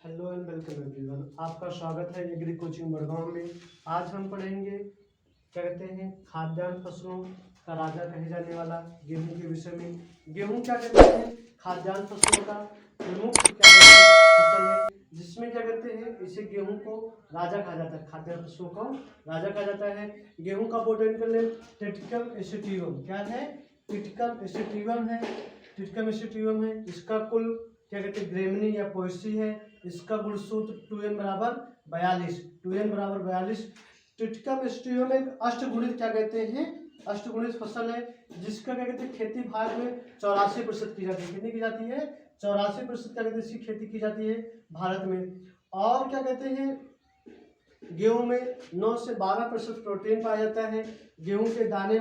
Hello and welcome everyone. आपका स्वागत है एग्री कोचिंग बड़गांव में। आज हम पढ़ेंगे क्या कहते हैं खाद्यान्न फसलों का राजा कहे जाने वाला गेहूं के विषय में। गेहूं क्या कहते हैं खाद्यान्न फसलों का प्रमुख क्या कहते हैं फसल है, जिसमें क्या कहते हैं इसे गेहूं को राजा कहा जाता है। खाद्यान्न फसलों को राजा कहा जाता है। गेहूं का बोटेनिकल नेम टिटिकम एसिटिवम क्या है, टिटिकम एसिटिवम है। टिटिकम एसिटिवम है। इसका कुल क्या कहते हैं ग्रेमनी या पोएसी है। इसका गुणसूत्र 2n बराबर 42, 2n बराबर 42। टिटिकम एसिटिवम एक अष्टगुणित क्या कहते हैं अष्टगुणित फसल है, जिसका क्या कहते हैं खेती भारत में 84% की जाती है। कितनी की जाती है? 84% क्या कहते हैं इसकी खेती की जाती है भारत में। और क्या कहते हैं गेहूं में 9 से 12% प्रोटीन पाया जाता है। गेहूं के दाने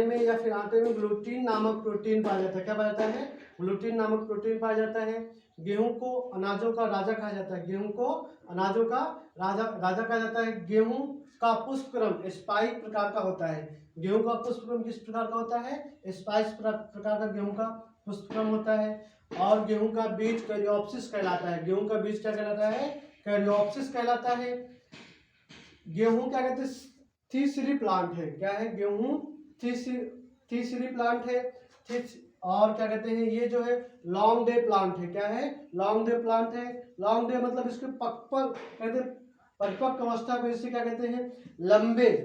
में या फिर आटे में ग्लूटीन नामक प्रोटीन पाया जाता है। क्या पाया जाता है? ग्लूटीन नामक प्रोटीन पाया जाता है। गेहूं को अनाजों का राजा कहा जाता है। गेहूं को अनाजों का राजा कहा जाता है। गेहूं का पुष्पक्रम स्पाइक प्रकार का होता है। गेहूं का पुष्पक्रम किस प्रकार का होता है? स्पाइक प्रकार का गेहूं का पुष्पक्रम होता है। और गेहूं का बीज कैरियोप्सिस कहलाता है। गेहूं का बीज क्या कहलाता है? कैरियोप्सिस कहलाता है। गेहूं क्या कहते हैं थ्री प्लांट है। क्या है? गेहूं थ्री प्लांट है। और क्या कहते हैं ये जो है लॉन्ग डे प्लांट है। क्या है? लॉन्ग डे प्लांट है। लॉन्ग डे मतलब इसके परिपक्व अवस्था पर इसे क्या कहते हैं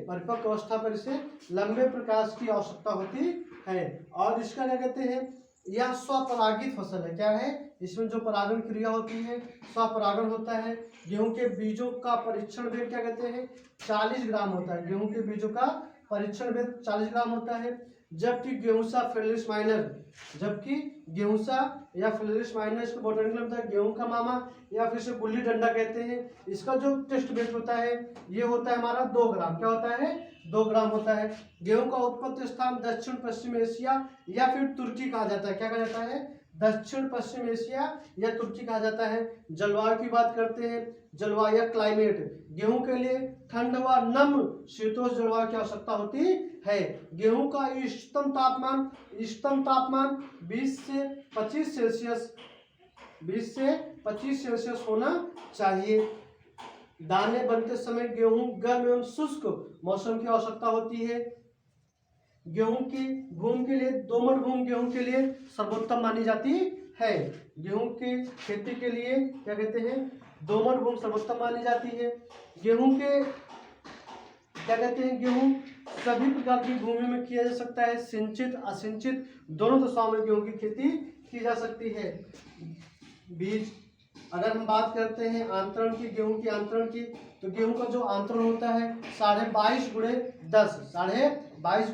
परिपक्व अवस्था पर इसे लंबे प्रकाश की आवश्यकता होती है। और इसका क्या कहते हैं यह स्वपरागित फसल है। क्या है? इसमें जो परागण क्रिया होती है स्वपरागण होता है। गेहूं के बीजों का परीक्षण वेग क्या कहते हैं 40 ग्राम होता है। गेहूं के बीजों का परीक्षण वेग 40 ग्राम होता है। जबकि गेहूंसा फ्लोरिस माइनर इसको बोटैनिकल होता है गेहूं का मामा या फिर इसे गुल्ली डंडा कहते हैं। इसका जो टेस्ट वेट होता है ये होता है हमारा 2 ग्राम। क्या होता है? 2 ग्राम होता है। गेहूं का उत्पत्ति स्थान दक्षिण पश्चिम एशिया या फिर तुर्की कहा जाता है। क्या कहा जाता है? दक्षिण पश्चिम एशिया या तुर्की कहा जाता है। जलवायु की बात करते हैं। जलवायु या क्लाइमेट गेहूं के लिए ठंड व नम शीतोष्ण जलवायु की आवश्यकता होती है। गेहूं का इष्टतम तापमान 20 से 25 सेल्सियस होना चाहिए। दाने बनते समय गेहूं गर्म एवं शुष्क मौसम की आवश्यकता होती है। गेहूं की भूमि के लिए दोमट भूमि गेहूं के लिए सर्वोत्तम मानी जाती है। गेहूं की खेती के लिए क्या कहते हैं दोमट भूमि सर्वोत्तम मानी जाती है। गेहूं के क्या कहते हैं गेहूं सभी प्रकार की भूमि में किया जा सकता है। सिंचित असिंचित दोनों दशाओं में गेहूं की खेती की जा सकती है। बीज अगर हम बात करते हैं आंतरण की गेहूं की आंतरण की तो गेहूं का जो आंतरण होता है 22.5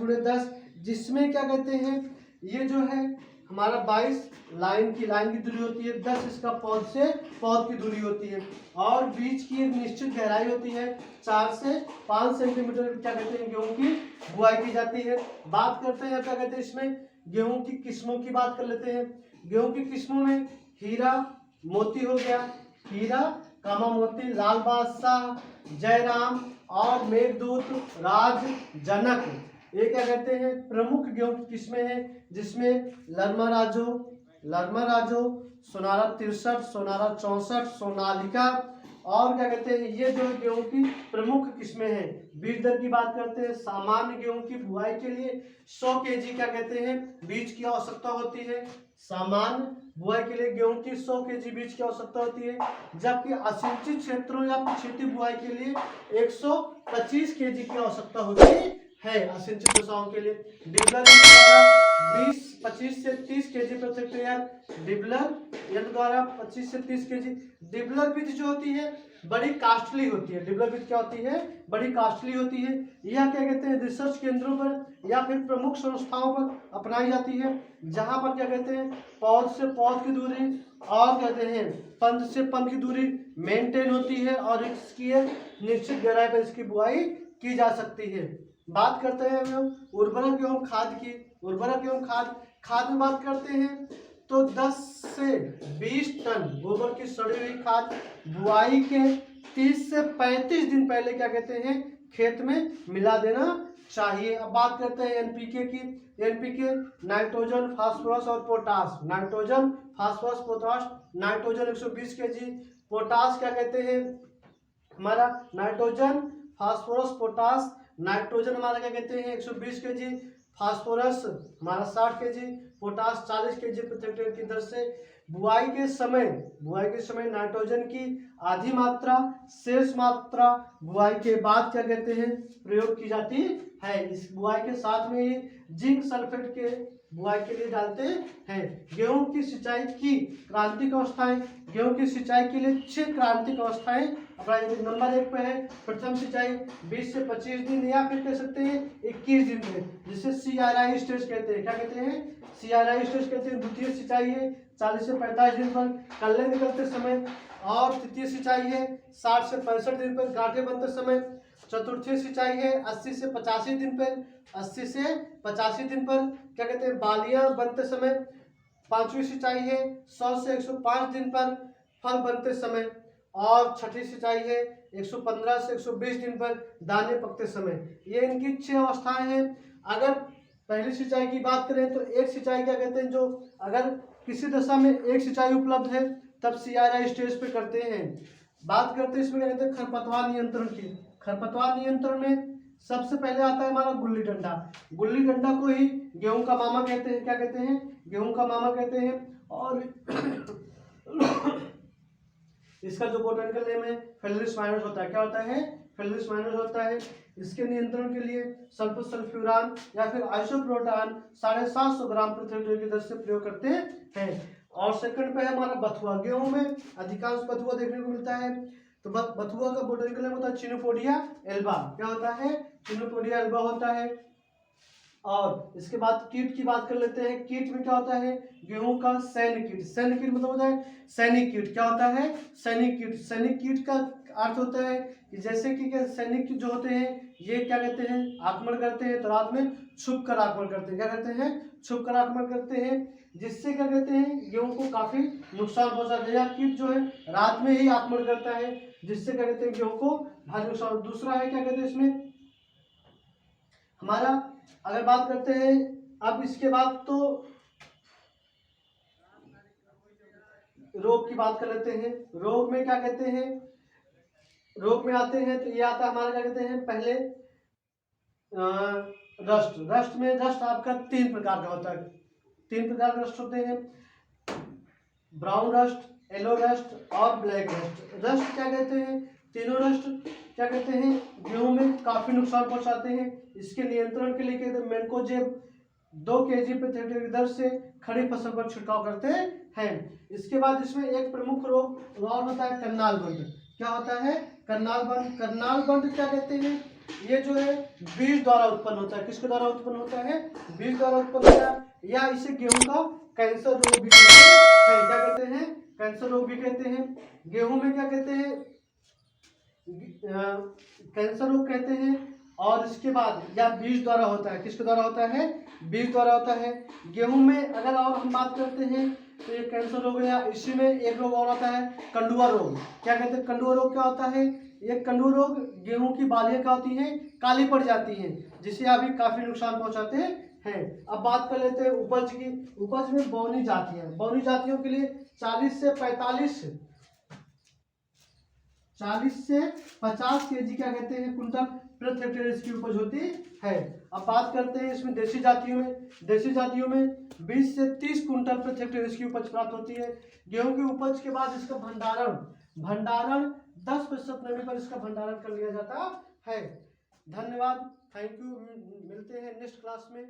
× 10, जिसमें क्या कहते हैं ये जो है हमारा 22 लाइन की दूरी होती है, 10 इसका पौध की दूरी होती है। और बीज की एक निश्चित गहराई होती है 4 से 5 सेंटीमीटर क्या कहते हैं गेहूं की बुआई की जाती है। बात करते हैं क्या कहते हैं इसमें गेहूं की किस्मों की बात कर लेते हैं। गेहूं की किस्मों में हीरा मोती हो गया, हीरा कामा मोती, लाल बादशाह, जयराम और मेघदूत, राज, जनक ये क्या कहते हैं प्रमुख गेहूं की किस्में हैं, जिसमें लरमा राजो, सोनारा 63, सोनारा 64, सोनालिका और क्या कहते हैं ये जो गेहूं की प्रमुख किस्में हैं। बीज दर की बात करते हैं। सामान्य गेहूं की बुआई के लिए 100 kg क्या कहते हैं बीज की आवश्यकता होती है। सामान्य बुआई के लिए गेहूं की 100 kg बीज की आवश्यकता होती है। जबकि असिंचित क्षेत्रों या पिछेती बुआई के लिए 125 kg की आवश्यकता होती है। असिंचित दशाओं के लिए डिबलर 25 से 30 kg प्रति हेक्टेयर डिबलर यंत्र द्वारा 25 से 30 kg। डिबलर बीज जो होती है बड़ी कास्टली होती है। डिबलर बीज क्या होती है? बड़ी कास्टली होती है। यह क्या कहते हैं रिसर्च केंद्रों पर या फिर प्रमुख संस्थाओं पर अपनाई जाती है, जहां पर क्या कहते हैं पौध से पौध की दूरी और कहते हैं पंध से पंध की दूरी मेंटेन होती है और इसकी एक निश्चित गहराई पर इसकी बुआई की जा सकती है। बात करते हैं हम उर्वरक एवं खाद की। खाद में बात करते हैं तो 10 से 20 टन गोबर की सड़ी हुई खाद बुआई के 30 से 35 दिन पहले क्या कहते हैं खेत में मिला देना चाहिए। अब बात करते हैं एनपीके की। एनपीके नाइट्रोजन, फास्फोरस और potash. Nitrogen, phosphorus, potash. Nitrogen 120 KG, potash क्या कहते हैं हमारा नाइट्रोजन, फास्फोरस, पोटास। नाइट्रोजन हमारा क्या कहते हैं 120 केजी, फास्फोरस हमारा 60 केजी, पोटास 40 केजी प्रति हेक्टेयर की दर से बुआई के समय नाइट्रोजन की आधी मात्रा, शेष मात्रा बुआई के बाद क्या कहते हैं प्रयोग की जाती है। इस बुआई के साथ में ही जिंक सल्फेट के बुआई के लिए डालते हैं। गेहूं की सिंचाई की क्रांतिक अवस्थाएं। गेहूं की सिंचाई के लिए 6 क्रांतिक अवस्थाएं अपना नंबर 1 पे है प्रथम सिंचाई 20 से 25 दिन या फिर कह सकते हैं 21 दिन में, जिसे CRI स्टेज कहते हैं। क्या कहते हैं CRI स्टेज कहते हैं। द्वितीय सिंचाई है 40 से 45 दिन पर कल्ले निकलते समय, और तृतीय सिंचाई है 60 से 65 दिन पर गांठें बनते समय। चतुर्थी सिंचाई है 80 से 85 दिन पर, 80 से 85 दिन पर क्या कहते हैं बालियां बनते समय। पांचवी सिंचाई है 100 से 105 दिन पर फल बनते समय, और छठी सिंचाई है 115 से 120 दिन पर दाने पकते समय। ये इनकी 6 अवस्थाएं हैं। अगर पहली सिंचाई की बात करें तो एक सिंचाई क्या कहते हैं जो अगर किसी दशा में एक सिंचाई उपलब्ध है तब CRI स्टेज पे करते हैं। बात करते हैं इसमें क्या कहते हैं खरपतवार नियंत्रण की। खरपतवार नियंत्रण में सबसे पहले आता है हमारा गुल्ली डंडा। गुल्ली डंडा को ही गेहूं का मामा कहते हैं। क्या कहते हैं गेहूं का मामा कहते हैं। और इसका जो बोटैनिकल नेम है फेलिस माइनस होता है। क्या होता है फेलिस माइनस होता है। इसके नियंत्रण के लिए सल्फोसल्फ्यूरान या फिर आइसोप्रोटान 750 ग्राम प्रति हेक्टेयर की दर से प्रयोग करते हैं। और सेकंड पे है हमारा बथुआ। गेहूं में अधिकांश बथुआ देखने को मिलता है। तो बथुआ का बोटैनिकल नेम होता है चिनोपोडिया एल्बा। क्या होता है चिनोपोडिया एल्बा होता है। और इसके बाद कीट की बात कर लेते हैं। कीट में क्या होता है गेहूं का सैनिक कीट। सैनिक कीट मतलब होता है सैनिक कीट। क्या होता है सैनिक कीट। सैनिक कीट का अर्थ होता है कि जैसे कि सैनिक कीट जो होते हैं ये क्या कहते हैं आक्रमण करते हैं तो रात में छुप कर आक्रमण करते हैं। क्या करते हैं छुप कर आक्रमण करते हैं, जिससे क्या कहते हैं गेहूं को काफी नुकसान पहुंचाते हैं। यह कीट जो है रात में ही आक्रमण करता है, जिससे क्या कहते हैं गेहूं को भारी नुकसान। दूसरा है क्या कहते हैं इसमें हमारा अगर बात करते हैं अब इसके बाद तो रोग की बात कर लेते हैं। रोग में क्या कहते हैं रोग में आते हैं तो ये आता है हमारा क्या कहते हैं पहले रस्ट। रस्ट में रस्ट आपका 3 प्रकार का होता है। 3 प्रकार के रस्ट होते हैं ब्राउन रस्ट, येलो रस्ट और ब्लैक रस्ट। रस्ट क्या कहते हैं तीनों रस्ट क्या कहते हैं गेहूं में काफी नुकसान पहुंचाते हैं। इसके नियंत्रण के लिए कहते हैं मैनकोजेब 2 kg प्रति हेक्टेयर की दर से खड़ी फसल पर छिड़काव करते हैं। इसके बाद इसमें एक प्रमुख रोग और होता है करनाल बंड। क्या होता है करनाल बंड। करनाल बंड क्या कहते हैं ये जो है बीज द्वारा उत्पन्न होता है। किसके द्वारा उत्पन्न होता है बीज द्वारा उत्पन्न होता है, या इसे गेहूं का कैंसर रोग भी कहते हैं। क्या कहते हैं कैंसर रोग भी कहते हैं। गेहूं में क्या कहते हैं कैंसर रोग कहते हैं। और इसके बाद या बीज द्वारा होता है। किसके द्वारा होता है बीज द्वारा होता है। गेहूं में अगर और हम बात करते हैं तो ये कैंसर रोग या इसी में एक रोग और आता है कंडुआ रोग। क्या कहते हैं कंडुआ रोग क्या होता है ये कंडुआ रोग गेहूं की बालियां क्या होती हैं काली पड़ जाती हैं, जिससे अभी काफी नुकसान पहुंचाते हैं। अब बात कर लेते हैं उपज की। उपज में बौनी जातियां। बौनी जातियों के लिए 40 से 50 kg क्या कहते हैं कुंटल प्रति हेक्टेयर इसकी उपज होती है। अब बात करते हैं इसमें देसी जातियों में। देसी जातियों में 20 से 30 कुंटल प्रति हेक्टेयर इसकी उपज प्राप्त होती है। गेहूं की उपज के बाद इसका भंडारण 10% नमी पर इसका भंडारण कर लिया जाता है। धन्यवाद, थैंक यू। मिलते हैं नेक्स्ट क्लास में।